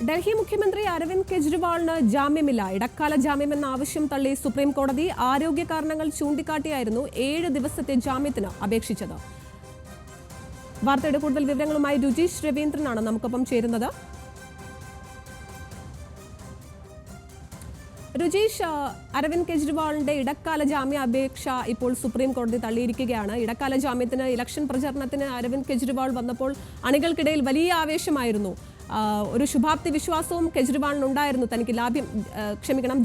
ഡൽഹി മുഖ്യമന്ത്രി അരവിന്ദ് കെജ്രിവാളിന് ജാമ്യമില്ല. ഇടക്കാല ജാമ്യമെന്ന ആവശ്യം തള്ളി സുപ്രീം കോടതി. ആരോഗ്യ കാരണങ്ങൾ ചൂണ്ടിക്കാട്ടിയായിരുന്നു 7 ദിവസത്തെ ജാമ്യത്തിന് അപേക്ഷിച്ചത്. വാർത്തയുടെ കൂടുതൽ വിവരങ്ങളുമായി രുചീഷ് രവീന്ദ്രനാണ് നമുക്കൊപ്പം ചേരുന്നത്. രുചീഷ്, അരവിന്ദ് കെജ്രിവാളിന്റെ ഇടക്കാല ജാമ്യ അപേക്ഷ ഇപ്പോൾ സുപ്രീം കോടതി തള്ളിയിരിക്കുകയാണ്. ഇടക്കാല ജാമ്യത്തിന് ഇലക്ഷൻ പ്രചരണത്തിന് അരവിന്ദ് കെജ്രിവാൾ വന്നപ്പോൾ അണികൾക്കിടയിൽ വലിയ ആവേശമായിരുന്നു. ഒരു ശുഭാപ്തി വിശ്വാസവും കെജ്രിവാളിനുണ്ടായിരുന്നു തനിക്ക്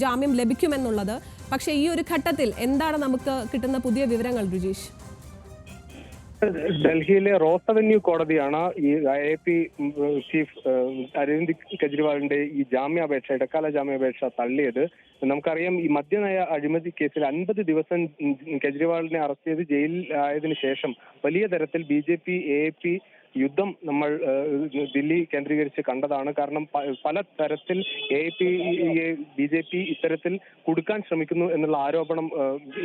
ജാമ്യം ലഭിക്കുമെന്നുള്ളത്. പക്ഷേ ഈ ഒരു ഘട്ടത്തിൽ എന്താണ് നമുക്ക് കിട്ടുന്ന പുതിയ വിവരങ്ങൾ രുചീഷ്? ഡൽഹിയിലെ റോസ് അവന്യൂ കോടതിയാണ് ഈ AAP ചീഫ് അരവിന്ദ് കെജ്രിവാളിന്റെ ഈ ജാമ്യാപേക്ഷ, ഇടക്കാല ജാമ്യാപേക്ഷ തള്ളിയത്. നമുക്കറിയാം, ഈ മദ്യനയ അഴിമതി കേസിൽ 50 ദിവസം കെജ്രിവാളിനെ അറസ്റ്റ് ചെയ്ത് ജയിലിൽ ആയതിനു ശേഷം വലിയ തരത്തിൽ BJP AAP യുദ്ധം നമ്മൾ ദില്ലി കേന്ദ്രീകരിച്ച് കണ്ടതാണ്. കാരണം പല തരത്തിൽ BJP ഇത്തരത്തിൽ കുടുക്കാൻ ശ്രമിക്കുന്നു എന്നുള്ള ആരോപണം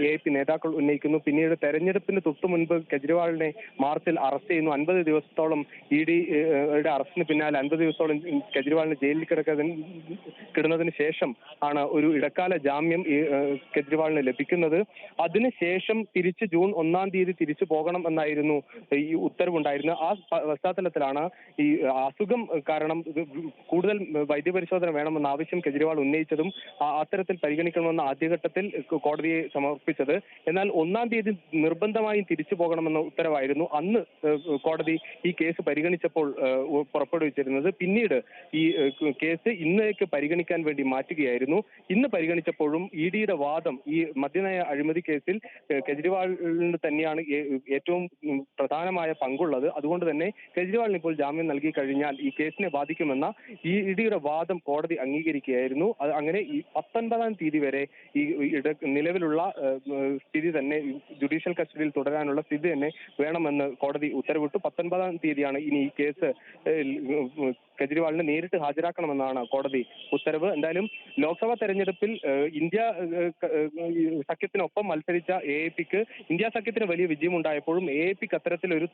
AAP നേതാക്കൾ ഉന്നയിക്കുന്നു. പിന്നീട് തെരഞ്ഞെടുപ്പിന് തൊട്ടു മുൻപ് കെജ്രിവാളിനെ മാർച്ചിൽ അറസ്റ്റ് ചെയ്യുന്നു. 50 ദിവസത്തോളം EDയുടെ അറസ്റ്റിന് പിന്നാലെ 50 ദിവസത്തോളം കെജ്രിവാളിന് ജയിലിൽ കിടന്നതിന് ശേഷം ആണ് ഒരു ഇടക്കാല ജാമ്യം കെജ്രിവാളിന് ലഭിക്കുന്നത്. അതിനുശേഷം തിരിച്ച് ജൂൺ 1-ാം തീയതി തിരിച്ചു പോകണം എന്നായിരുന്നു ഈ ഉത്തരവുണ്ടായിരുന്നത്. ആ പശ്ചാത്തലത്തിലാണ് ഈ അസുഖം കാരണം കൂടുതൽ വൈദ്യപരിശോധന വേണമെന്ന ആവശ്യം കെജ്രിവാൾ ഉന്നയിച്ചതും അത്തരത്തിൽ പരിഗണിക്കണമെന്ന ആദ്യഘട്ടത്തിൽ കോടതിയെ സമർപ്പിച്ചത്. എന്നാൽ 1-ാം തീയതി നിർബന്ധമായും തിരിച്ചു പോകണമെന്ന ഉത്തരവായിരുന്നു അന്ന് കോടതി ഈ കേസ് പരിഗണിച്ചപ്പോൾ പുറപ്പെടുവിച്ചിരുന്നത്. പിന്നീട് ഈ കേസ് ഇന്നേക്ക് പരിഗണിക്കാൻ വേണ്ടി മാറ്റുകയായിരുന്നു. ഇന്ന് പരിഗണിച്ചപ്പോഴും EDയുടെ വാദം ഈ മദ്യനയ അഴിമതി കേസിൽ കെജ്രിവാളിന് തന്നെയാണ് ഏറ്റവും പ്രധാനമായ പങ്കുള്ളത്. അതുകൊണ്ട് തന്നെ കെജ്രിവാളിന് ഇപ്പോൾ ജാമ്യം നൽകി കഴിഞ്ഞാൽ ഈ കേസിനെ ബാധിക്കുമെന്ന EDയുടെ വാദം കോടതി അംഗീകരിക്കുകയായിരുന്നു. അങ്ങനെ ഈ 19-ാം തീയതി വരെ ഈ നിലവിലുള്ള സ്ഥിതി തന്നെ, ജുഡീഷ്യൽ കസ്റ്റഡിയിൽ തുടരാനുള്ള സ്ഥിതി തന്നെ വേണമെന്ന് കോടതി ഉത്തരവിട്ടു. 19-ാം തീയതിയാണ് ഇനി ഈ കേസ് കെജ്രിവാളിനെ നേരിട്ട് ഹാജരാക്കണമെന്നാണ് കോടതി ഉത്തരവ്. എന്തായാലും ലോക്സഭാ തെരഞ്ഞെടുപ്പിൽ ഇന്ത്യ സഖ്യത്തിനൊപ്പം മത്സരിച്ച AAPക്ക് ഇന്ത്യ സഖ്യത്തിന് വലിയ വിജയമുണ്ടായപ്പോഴും AAPക്ക് അത്തരത്തിലൊരു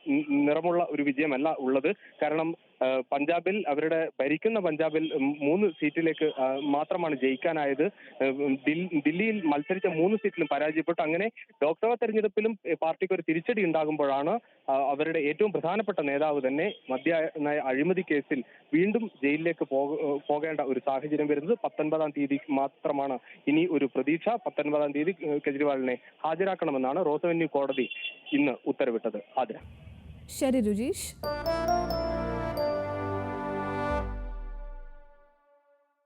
നിറമുള്ള ഒരു വിജയമല്ല ഉള്ളത്. കാരണം പഞ്ചാബിൽ അവരുടെ ഭരിക്കുന്ന പഞ്ചാബിൽ 3 സീറ്റിലേക്ക് മാത്രമാണ് ജയിക്കാനായത്. ദില്ലിയിൽ മത്സരിച്ച 3 സീറ്റിലും പരാജയപ്പെട്ടു. അങ്ങനെ ലോക്സഭാ തെരഞ്ഞെടുപ്പിലും പാർട്ടിക്ക് ഒരു തിരിച്ചടി ഉണ്ടാകുമ്പോഴാണ് അവരുടെ ഏറ്റവും പ്രധാനപ്പെട്ട നേതാവ് തന്നെ മദ്യനയ അഴിമതി കേസിൽ വീണ്ടും ജയിലിലേക്ക് പോകേണ്ട ഒരു സാഹചര്യം വരുന്നത്. 19-ാം തീയതി മാത്രമാണ് ഇനി ഒരു പ്രതീക്ഷ. 19-ാം തീയതി കെജ്രിവാളിനെ ഹാജരാക്കണമെന്നാണ് റോസ് അവന്യൂ കോടതി ഇന്ന് ഉത്തരവിട്ടത്. ശരി രുചീഷ്.